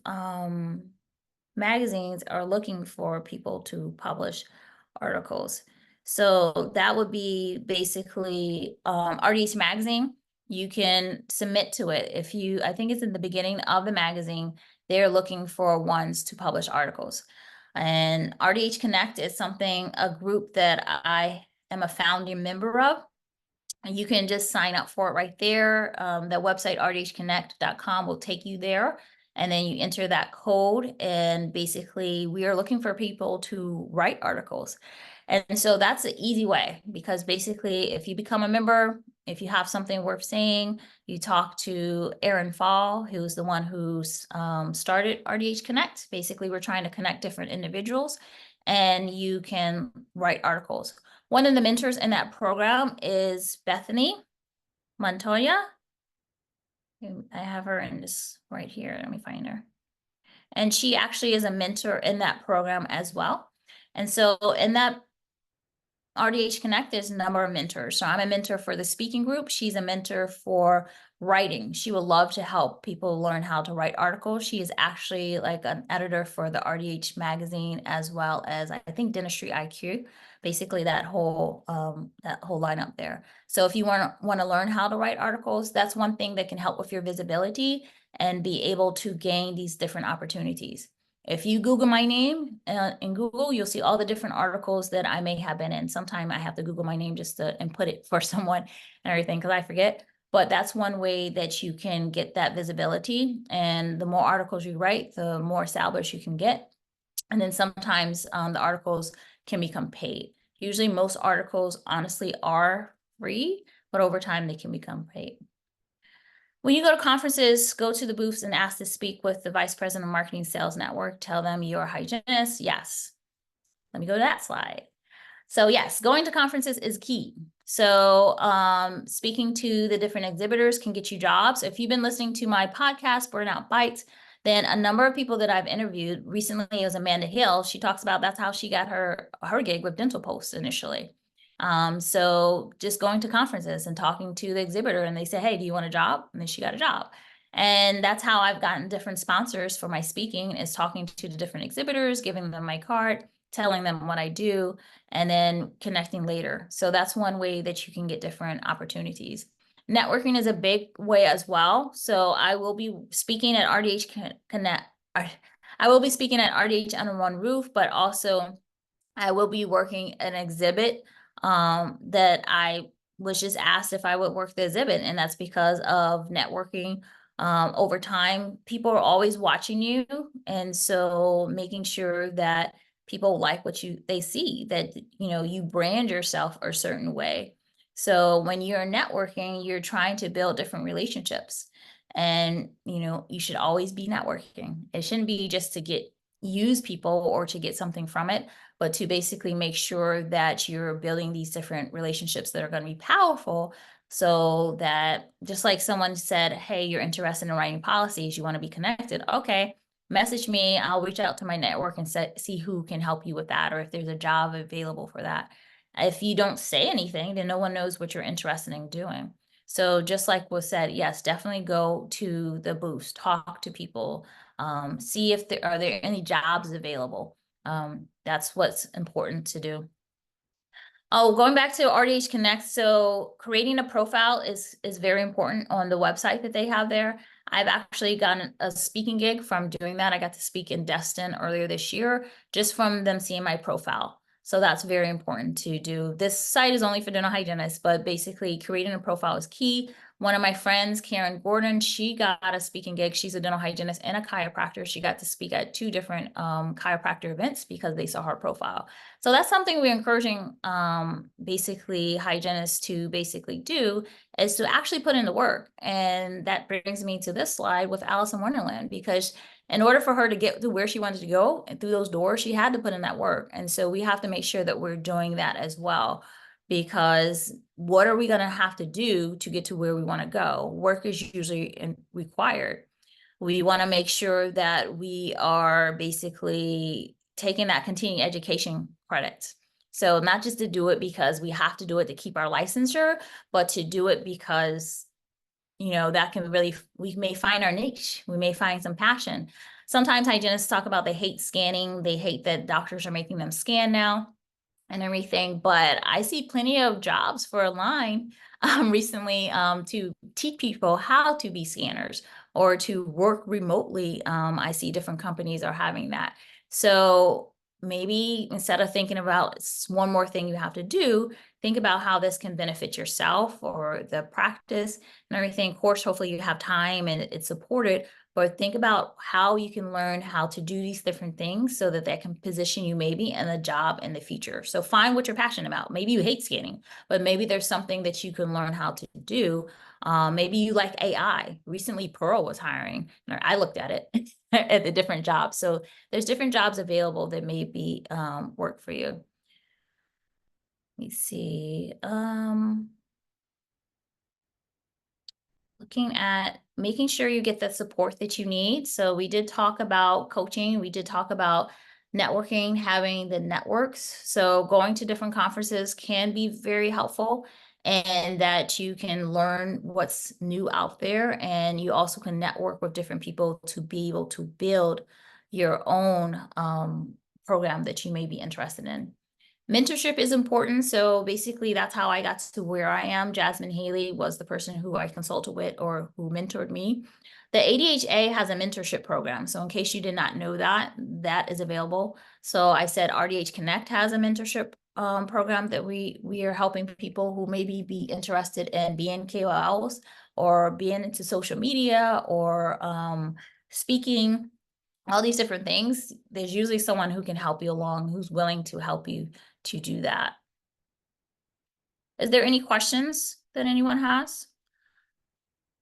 magazines are looking for people to publish articles. So that would be basically RDH magazine. You can submit to it. I think it's in the beginning of the magazine, they're looking for ones to publish articles. And RDH Connect is a group that I am a founding member of. And you can just sign up for it right there. The website rdhconnect.com will take you there. And then you enter that code, and basically we are looking for people to write articles. And so that's an easy way, because basically if you become a member, if you have something worth saying, you talk to Aaron Fall, who's the one who started RDH Connect. Basically, we're trying to connect different individuals, and you can write articles. One of the mentors in that program is Bethany Montoya. I have her in this right here. Let me find her. And she actually is a mentor in that program as well. And so in that RDH Connect, there's a number of mentors. So I'm a mentor for the speaking group. She's a mentor for writing. She would love to help people learn how to write articles. She is actually like an editor for the RDH magazine, as well as I think Dentistry IQ, basically that whole lineup there. So if you want to learn how to write articles, that's one thing that can help with your visibility and be able to gain these different opportunities. If you Google my name in Google, you'll see all the different articles that I may have been in. Sometimes I have to Google my name just to input it for someone and everything, because I forget. But that's one way that you can get that visibility. And the more articles you write, the more established you can get. And then sometimes the articles can become paid. Usually most articles honestly are free, but over time they can become paid. When you go to conferences, go to the booths and ask to speak with the Vice President of Marketing Sales Network. Tell them you're a hygienist. Yes. Let me go to that slide. So yes, going to conferences is key. So speaking to the different exhibitors can get you jobs. If you've been listening to my podcast, Burnout Bites, then a number of people that I've interviewed recently, it was Amanda Hill. She talks about that's how she got her gig with Dental Post initially. So just going to conferences and talking to the exhibitor, and they say, hey, do you want a job? And then she got a job. And that's how I've gotten different sponsors for my speaking, is talking to the different exhibitors, giving them my card, telling them what I do, and then connecting later. So that's one way that you can get different opportunities. Networking is a big way as well. So I will be speaking at RDH Connect. I will be speaking at RDH Under One Roof, but also I will be working an exhibit that I was just asked if I would work the exhibit, and that's because of networking. Over time, people are always watching you, and so making sure that people like what they see, that you brand yourself a certain way. So when you're networking, you're trying to build different relationships, and you should always be networking. It shouldn't be just to use people or to get something from it, but to basically make sure that you're building these different relationships that are going to be powerful, so that just like someone said, hey, you're interested in writing policies, you want to be connected. Okay, message me. I'll reach out to my network and see who can help you with that, or if there's a job available for that. If you don't say anything, then no one knows what you're interested in doing. So just like was said, yes, definitely go to the booths, talk to people, see if there are any jobs available. That's what's important to do. Oh, going back to RDH Connect, so creating a profile is very important on the website that they have there. I've actually gotten a speaking gig from doing that. I got to speak in Destin earlier this year, just from them seeing my profile. So that's very important to do. This site is only for dental hygienists, but basically creating a profile is key. One of my friends, Karen Gordon, she got a speaking gig. She's a dental hygienist and a chiropractor. She got to speak at 2 different chiropractor events because they saw her profile. So that's something we're encouraging basically hygienists to basically do, is to actually put in the work. And that brings me to this slide with Alice in Wonderland, because in order for her to get to where she wanted to go and through those doors, she had to put in that work. And so we have to make sure that we're doing that as well, because what are we going to have to do to get to where we want to go? Work is usually required. We want to make sure that we are basically taking that continuing education credits. So not just to do it because we have to do it to keep our licensure, but to do it because, that can really, we may find our niche. We may find some passion. Sometimes hygienists talk about they hate scanning. They hate that doctors are making them scan now and everything, but I see plenty of jobs for Align recently to teach people how to be scanners or to work remotely. I see different companies are having that. So maybe instead of thinking about it's one more thing you have to do, think about how this can benefit yourself or the practice and everything. Of course, hopefully you have time and it's supported, but think about how you can learn how to do these different things so that can position you maybe in a job in the future. So find what you're passionate about. Maybe you hate scanning, but maybe there's something that you can learn how to do. Maybe you like AI. Recently, Pearl was hiring. I looked at it at the different jobs. So there's different jobs available that may be work for you. Let me see. Looking at making sure you get the support that you need. So we did talk about coaching. We did talk about networking, having the networks. So going to different conferences can be very helpful, and that you can learn what's new out there. And you also can network with different people to be able to build your own program that you may be interested in. Mentorship is important. So basically that's how I got to where I am. Jasmine Haley was the person who I consulted with or who mentored me. The ADHA has a mentorship program. So in case you did not know that, that is available. So I said RDH Connect has a mentorship program that we are helping people who maybe be interested in being KOLs or being into social media or speaking, all these different things, there's usually someone who can help you along, who's willing to help you to do that. Is there any questions that anyone has?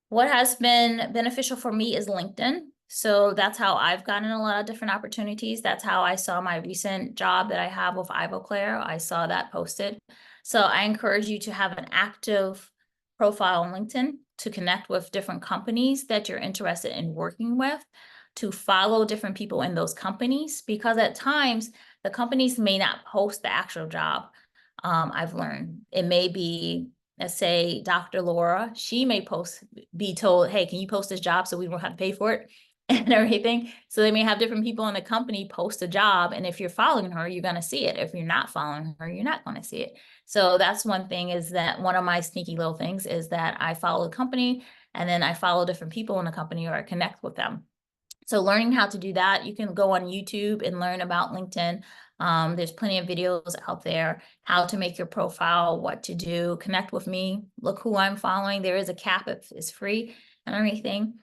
What has been beneficial for me is LinkedIn. So that's how I've gotten a lot of different opportunities. That's how I saw my recent job that I have with Ivoclair. I saw that posted. So I encourage you to have an active profile on LinkedIn to connect with different companies that you're interested in working with, to follow different people in those companies, because at times the companies may not post the actual job. I've learned it may be, let's say Dr. Laura, she may be told, hey, can you post this job so we don't have to pay for it and everything. So they may have different people in the company post a job. And if you're following her, you're going to see it. If you're not following her, you're not going to see it. So that's one thing, is that one of my sneaky little things is that I follow the company and then I follow different people in the company, or I connect with them. So learning how to do that, you can go on YouTube and learn about LinkedIn. There's plenty of videos out there, how to make your profile, what to do, connect with me, look who I'm following. There is a cap, it's free and everything.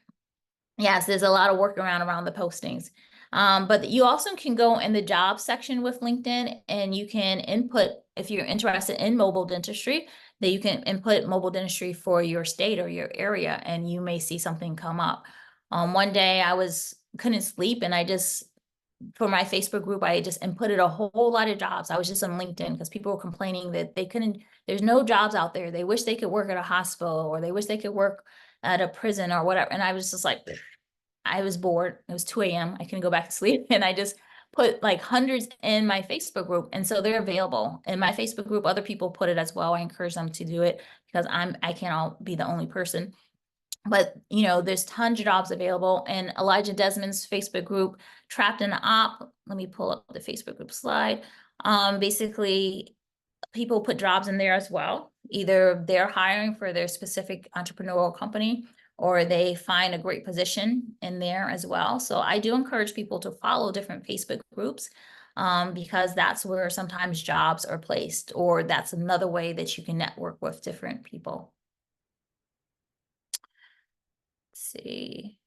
Yes, there's a lot of workaround around the postings. But you also can go in the job section with LinkedIn and you can input, if you're interested in mobile dentistry, that you can input mobile dentistry for your state or your area, and you may see something come up. One day I couldn't sleep, and I just, for my Facebook group, I just inputted a whole lot of jobs. I was just on LinkedIn because people were complaining that there's no jobs out there. They wish they could work at a hospital, or they wish they could work at a prison or whatever. And I was just like, I was bored. It was 2 a.m. I couldn't go back to sleep. And I just put like hundreds in my Facebook group. And so they're available in my Facebook group. Other people put it as well. I encourage them to do it because I can't be the only person. But, there's tons of jobs available. And Elijah Desmond's Facebook group, Trapped in the Op, let me pull up the Facebook group slide. Basically, people put jobs in there as well. Either they're hiring for their specific entrepreneurial company, or they find a great position in there as well. So I do encourage people to follow different Facebook groups, because that's where sometimes jobs are placed, or that's another way that you can network with different people. See.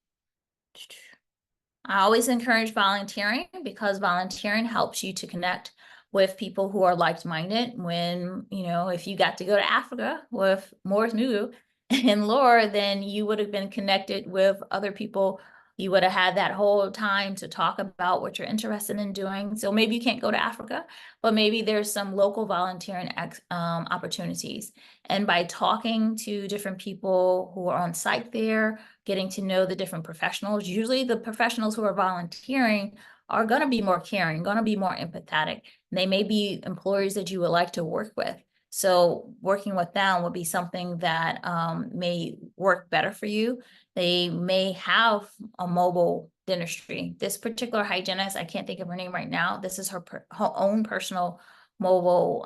I always encourage volunteering, because volunteering helps you to connect with people who are like-minded. When, if you got to go to Africa with Morris Nugu and Laura, then you would have been connected with other people. You would have had that whole time to talk about what you're interested in doing. So maybe you can't go to Africa, but maybe there's some local volunteering opportunities. And by talking to different people who are on site there, getting to know the different professionals, usually the professionals who are volunteering are going to be more caring, going to be more empathetic. They may be employers that you would like to work with. So working with them would be something that may work better for you. They may have a mobile dentistry. This particular hygienist, I can't think of her name right now. This is her own personal mobile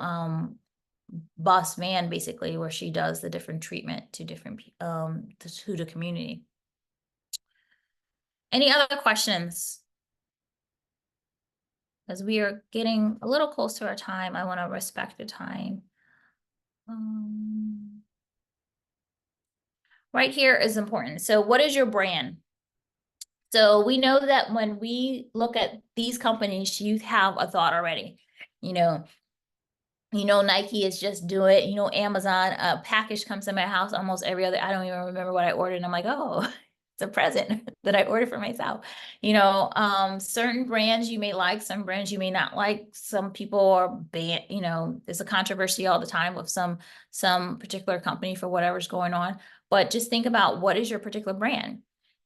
bus van, basically, where she does the different treatment to different to the community. Any other questions? As we are getting a little close to our time, I want to respect the time. Right here is important. So what is your brand? So we know that when we look at these companies, you have a thought already. Nike is just do it. Amazon, a package comes to my house almost every other, I don't even remember what I ordered. And I'm like, oh, it's a present that I ordered for myself. Certain brands you may like, some brands you may not like. Some people are banned, there's a controversy all the time with some particular company for whatever's going on. But just think about, what is your particular brand?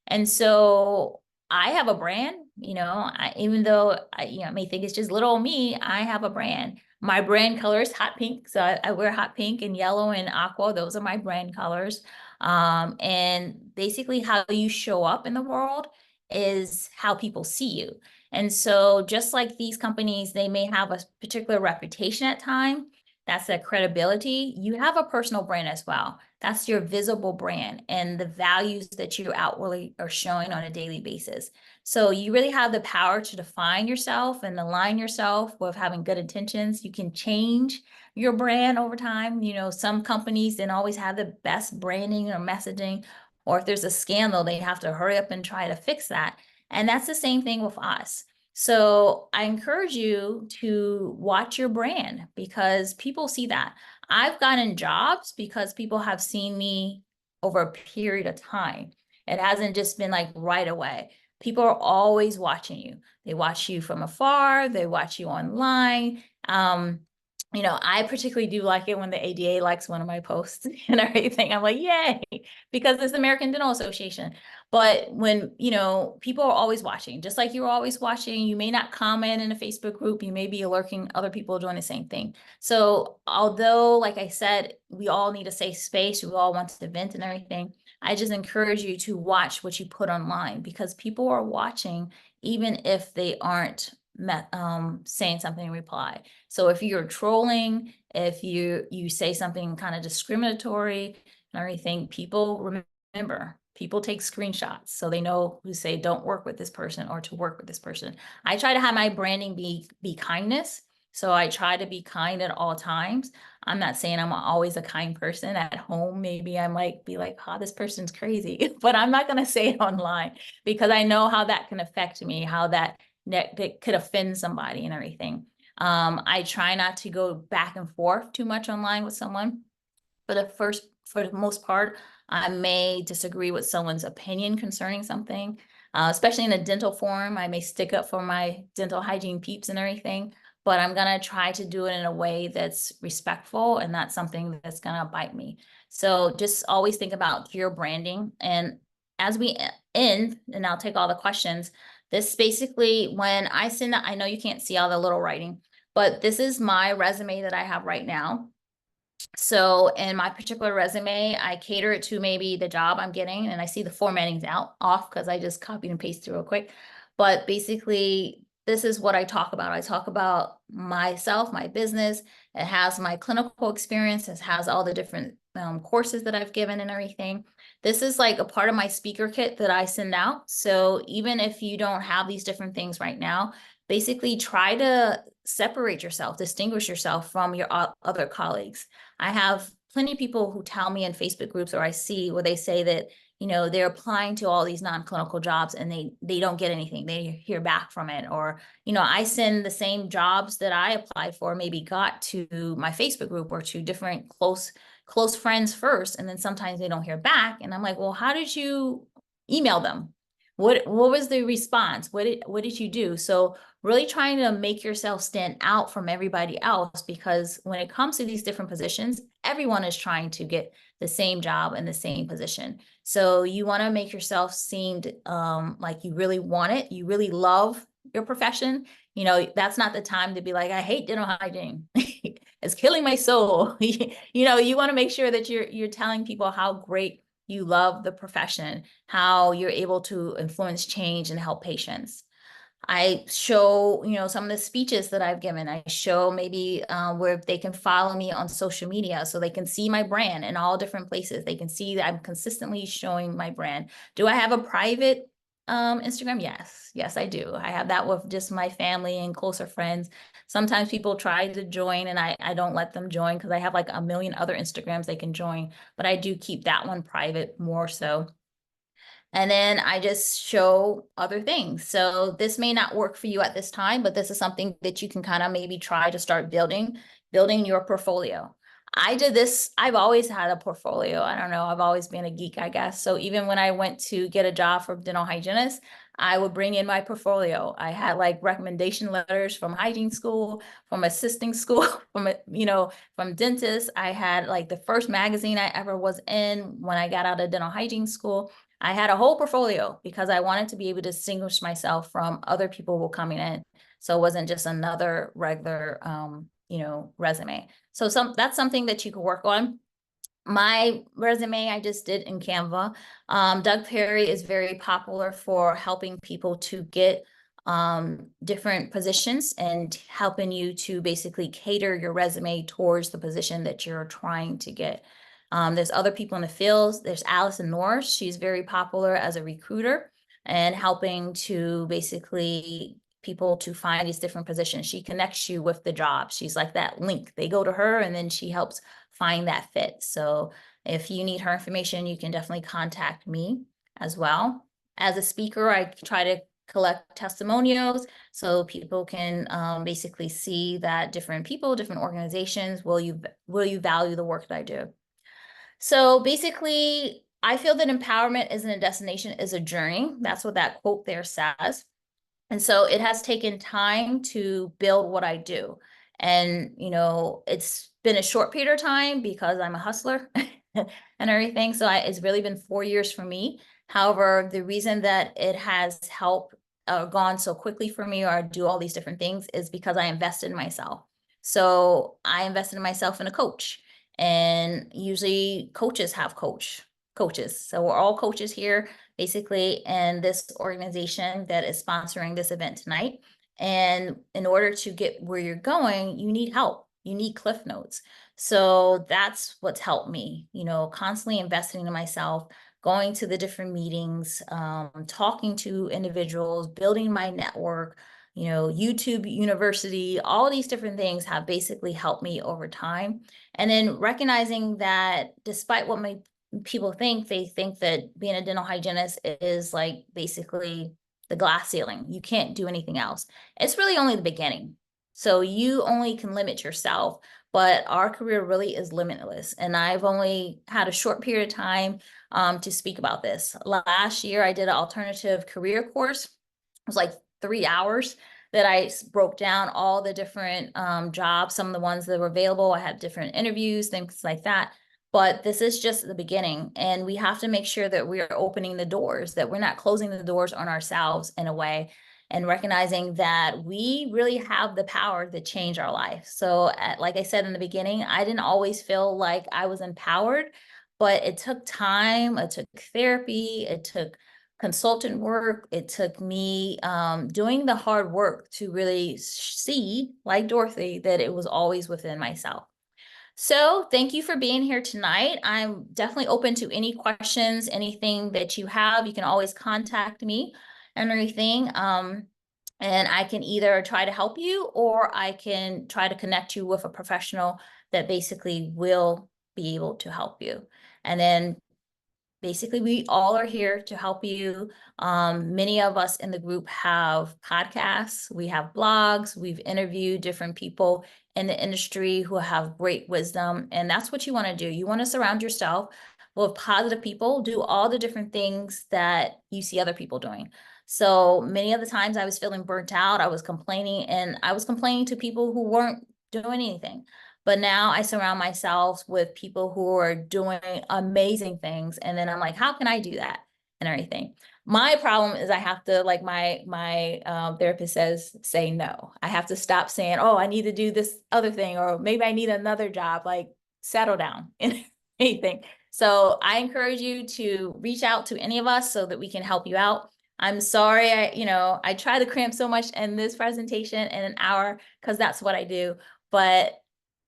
And so I have a brand, even though I may think it's just little me, I have a brand. My brand color is hot pink. So I wear hot pink and yellow and aqua. Those are my brand colors. And basically how you show up in the world is how people see you. And so just like these companies, they may have a particular reputation at time. That's that credibility. You have a personal brand as well. That's your visible brand and the values that you outwardly are showing on a daily basis. So you really have the power to define yourself and align yourself with having good intentions. You can change your brand over time. You know, some companies didn't always have the best branding or messaging, or if there's a scandal, they have to hurry up and try to fix that. And that's the same thing with us. So I encourage you to watch your brand because people see that. I've gotten jobs because people have seen me over a period of time. It hasn't just been like right away. People are always watching you. They watch you from afar, they watch you online. You know, I particularly do like it when the ADA likes one of my posts and everything. I'm like, yay, because it's the American Dental Association. But when, you know, people are always watching, just like you're always watching, you may not comment in a Facebook group, you may be lurking, other people doing the same thing. So although, like I said, we all need a safe space, we all want to vent and everything, I just encourage you to watch what you put online because people are watching, even if they aren't saying something in reply. So if you're trolling, if you say something kind of discriminatory and everything, people remember, people take screenshots so they know who say don't work with this person or to work with this person. I try to have my branding be kindness. So I try to be kind at all times. I'm not saying I'm always a kind person at home. Maybe I might be like, oh, this person's crazy, but I'm not going to say it online because I know how that can affect me, how that could offend somebody and everything. I try not to go back and forth too much online with someone. For the most part, I may disagree with someone's opinion concerning something, especially in a dental forum. I may stick up for my dental hygiene peeps and everything, but I'm gonna try to do it in a way that's respectful and not something that's gonna bite me. So just always think about your branding. And as we end, and I'll take all the questions, this basically, when I send out, I know you can't see all the little writing, but this is my resume that I have right now. So in my particular resume, I cater it to maybe the job I'm getting, and I see the formatting's off because I just copied and pasted real quick. But basically, this is what I talk about. I talk about myself, my business. It has my clinical experience. It has all the different courses that I've given and everything. This is like a part of my speaker kit that I send out. So even if you don't have these different things right now, basically try to separate yourself, distinguish yourself from your other colleagues. I have plenty of people who tell me in Facebook groups, or I see where they say that, you know, they're applying to all these non-clinical jobs and they don't get anything. They hear back from it. Or, you know, I send the same jobs that I applied for, maybe got to my Facebook group or to different close friends first. And then sometimes they don't hear back. And I'm like, well, how did you email them? What was the response? What did you do? So really trying to make yourself stand out from everybody else, because when it comes to these different positions, everyone is trying to get the same job in the same position. So you want to make yourself seem like you really want it. You really love your profession. You know, that's not the time to be like, I hate dental hygiene. It's killing my soul. You know, you want to make sure that you're telling people how great you love the profession, how you're able to influence change and help patients. I show, you know, some of the speeches that I've given. I show maybe where they can follow me on social media so they can see my brand in all different places. They can see that I'm consistently showing my brand. Do I have a private Instagram? Yes, I do. I have that with just my family and closer friends. Sometimes people try to join and I don't let them join because I have like a million other Instagrams they can join, but I do keep that one private more so. And then I just show other things. So this may not work for you at this time, but this is something that you can kind of maybe try to start building your portfolio. I did this, I've always had a portfolio. I don't know, I've always been a geek, I guess. So even when I went to get a job for dental hygienist, I would bring in my portfolio. I had like recommendation letters from hygiene school, from assisting school, from dentists. I had like the first magazine I ever was in when I got out of dental hygiene school. I had a whole portfolio because I wanted to be able to distinguish myself from other people who were coming in. So it wasn't just another regular, resume. So that's something that you could work on. My resume I just did in Canva. Doug Perry is very popular for helping people to get different positions and helping you to basically cater your resume towards the position that you're trying to get. There's other people in the field. There's Allison Norris. She's very popular as a recruiter and helping to basically people to find these different positions. She connects you with the job. She's like that link. They go to her and then she helps find that fit. So if you need her information, you can definitely contact me as well. As a speaker, I try to collect testimonials so people can basically see that different people, different organizations, will you value the work that I do? So basically, I feel that empowerment isn't a destination, is a journey. That's what that quote there says. And so it has taken time to build what I do. And, you know, it's been a short period of time because I'm a hustler and everything. So it's really been 4 years for me. However, the reason that it has helped gone so quickly for me, or I do all these different things, is because I invested in myself. So I invested in myself in a coach. And usually coaches have coaches. So we're all coaches here basically in this organization that is sponsoring this event tonight. And in order to get where you're going, you need help. You need cliff notes. So that's what's helped me, you know, constantly investing in myself, going to the different meetings, talking to individuals, building my network, you know, YouTube University, all these different things have basically helped me over time. And then recognizing that despite what my people think, they think that being a dental hygienist is like basically the glass ceiling. You can't do anything else. It's really only the beginning. So you only can limit yourself, but our career really is limitless. And I've only had a short period of time to speak about this. Last year, I did an alternative career course. It was like 3 hours that I broke down all the different jobs, some of the ones that were available. I had different interviews, things like that. But this is just the beginning, and we have to make sure that we are opening the doors, that we're not closing the doors on ourselves in a way, and recognizing that we really have the power to change our life. So like I said in the beginning, I didn't always feel like I was empowered, but it took time, it took therapy, it took consultant work, it took me doing the hard work to really see, like Dorothy, that it was always within myself. So thank you for being here tonight. I'm definitely open to any questions, anything that you have. You can always contact me and everything. And I can either try to help you, or I can try to connect you with a professional that basically will be able to help you. And then basically, we all are here to help you. Many of us in the group have podcasts, we have blogs, we've interviewed different people in the industry who have great wisdom. And that's what you want to do. You want to surround yourself with positive people, do all the different things that you see other people doing. So many of the times I was feeling burnt out, I was complaining, and I was complaining to people who weren't doing anything. But now I surround myself with people who are doing amazing things. And then I'm like, how can I do that? And everything. My problem is I have to, like my therapist says, say no. I have to stop saying, oh, I need to do this other thing, or maybe I need another job, like settle down in anything. So I encourage you to reach out to any of us so that we can help you out. I'm sorry, I try to cram so much in this presentation in an hour because that's what I do. But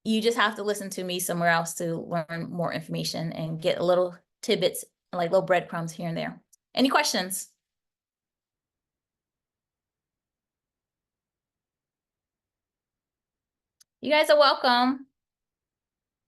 you just have to listen to me somewhere else to learn more information and get a little tidbits, like little breadcrumbs here and there. Any questions? You guys are welcome.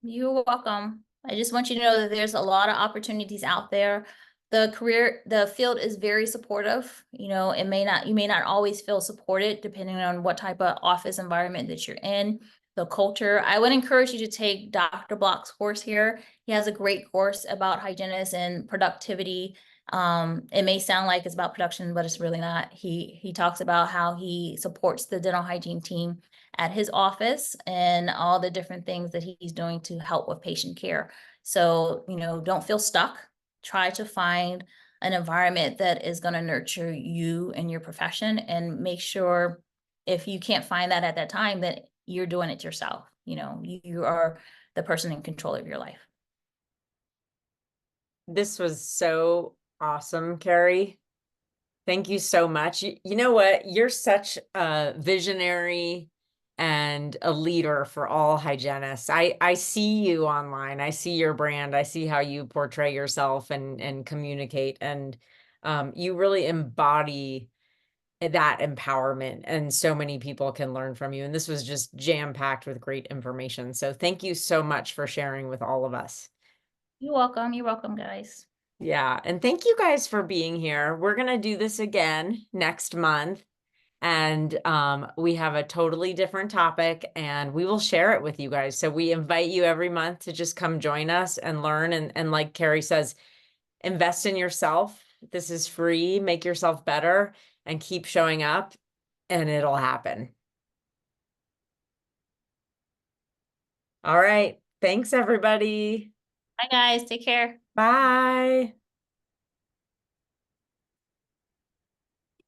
You're welcome. I just want you to know that there's a lot of opportunities out there. The field is very supportive. You know, you may not always feel supported depending on what type of office environment that you're in, the culture. I would encourage you to take Dr. Block's course here. He has a great course about hygienists and productivity. It may sound like it's about production, but it's really not. He talks about how he supports the dental hygiene team at his office and all the different things that he's doing to help with patient care. So, don't feel stuck. Try to find an environment that is going to nurture you and your profession, and make sure if you can't find that at that time, that you're doing it yourself. You are the person in control of your life. This was so awesome, Carrie. Thank you so much. You know what? You're such a visionary and a leader for all hygienists. I see you online. I see your brand. I see how you portray yourself and communicate. And you really embody that empowerment. And so many people can learn from you. And this was just jam-packed with great information. So thank you so much for sharing with all of us. You're welcome. You're welcome, guys. Yeah, and thank you guys for being here. We're gonna do this again next month, and we have a totally different topic, and we will share it with you guys. So we invite you every month to just come join us and learn. And like Carrie says, invest in yourself. This is free. Make yourself better and keep showing up, and it'll happen. All right. Thanks, everybody. Bye, guys. Take care. Bye.